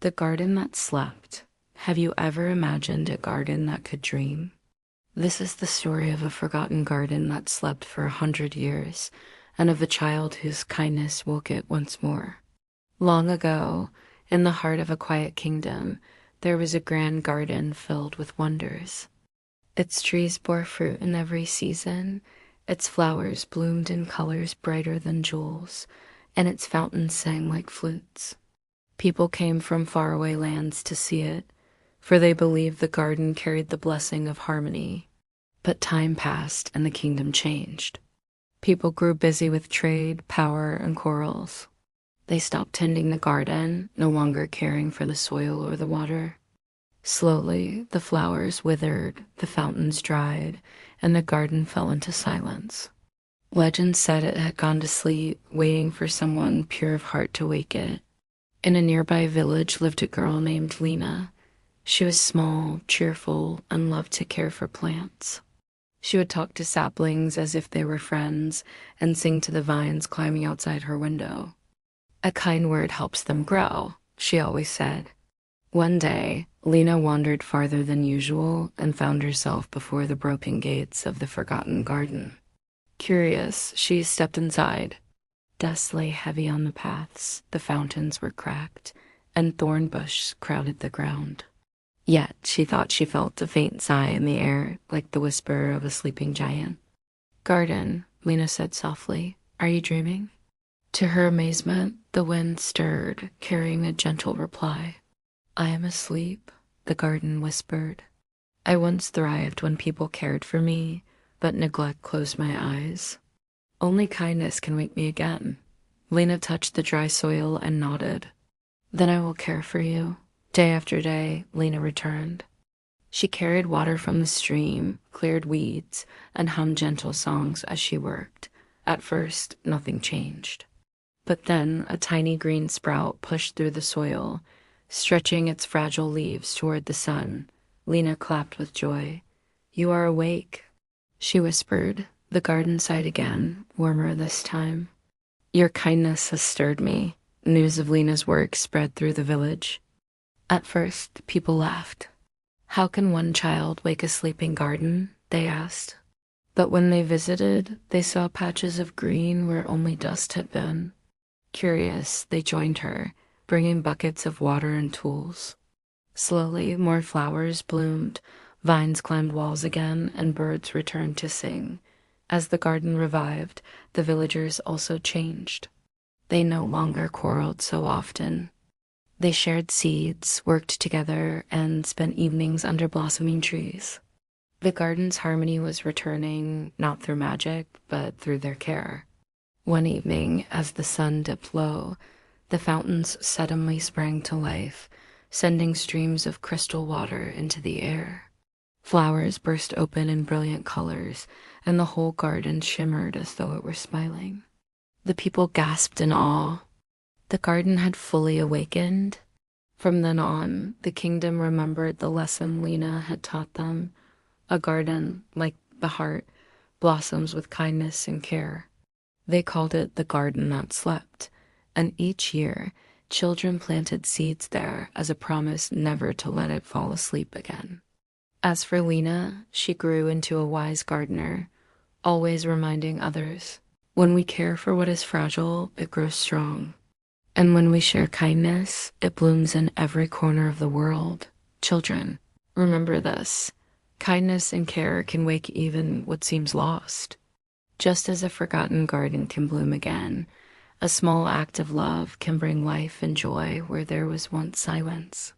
The garden that slept. Have you ever imagined a garden that could dream? This is the story of a forgotten garden that slept for 100 years, and of a child whose kindness woke it once more. Long ago, in the heart of a quiet kingdom, there was a grand garden filled with wonders. Its trees bore fruit in every season, its flowers bloomed in colors brighter than jewels, and its fountains sang like flutes. People came from faraway lands to see it, for they believed the garden carried the blessing of harmony. But time passed and the kingdom changed. People grew busy with trade, power, and quarrels. They stopped tending the garden, no longer caring for the soil or the water. Slowly, the flowers withered, the fountains dried, and the garden fell into silence. Legend said it had gone to sleep, waiting for someone pure of heart to wake it. In a nearby village lived a girl named Lena. She was small, cheerful, and loved to care for plants. She would talk to saplings as if they were friends and sing to the vines climbing outside her window. A kind word helps them grow, she always said. One day, Lena wandered farther than usual and found herself before the broken gates of the forgotten garden. Curious, she stepped inside. Dust lay heavy on the paths, the fountains were cracked, and thorn bushes crowded the ground. Yet she thought she felt a faint sigh in the air, like the whisper of a sleeping giant. "Garden," Lena said softly, "are you dreaming?" To her amazement, the wind stirred, carrying a gentle reply. "I am asleep," the garden whispered. "I once thrived when people cared for me, but neglect closed my eyes. Only kindness can wake me again." Lena touched the dry soil and nodded. "Then I will care for you." Day after day, Lena returned. She carried water from the stream, cleared weeds, and hummed gentle songs as she worked. At first, nothing changed. But then a tiny green sprout pushed through the soil, stretching its fragile leaves toward the sun. Lena clapped with joy. "You are awake," she whispered. The garden sighed again, warmer this time. "Your kindness has stirred me." News of Lena's work spread through the village. At first, people laughed. "How can one child wake a sleeping garden?" they asked. But when they visited, they saw patches of green where only dust had been. Curious, they joined her, bringing buckets of water and tools. Slowly, more flowers bloomed, vines climbed walls again, and birds returned to sing. As the garden revived, the villagers also changed. They no longer quarreled so often. They shared seeds, worked together, and spent evenings under blossoming trees. The garden's harmony was returning, not through magic, but through their care. One evening, as the sun dipped low, the fountains suddenly sprang to life, sending streams of crystal water into the air. Flowers burst open in brilliant colors, and the whole garden shimmered as though it were smiling. The people gasped in awe. The garden had fully awakened. From then on, the kingdom remembered the lesson Lena had taught them. A garden, like the heart, blossoms with kindness and care. They called it the garden that slept, and each year, children planted seeds there as a promise never to let it fall asleep again. As for Lena, she grew into a wise gardener, always reminding others, when we care for what is fragile, it grows strong. And when we share kindness, it blooms in every corner of the world. Children, remember this. Kindness and care can wake even what seems lost. Just as a forgotten garden can bloom again, a small act of love can bring life and joy where there was once silence.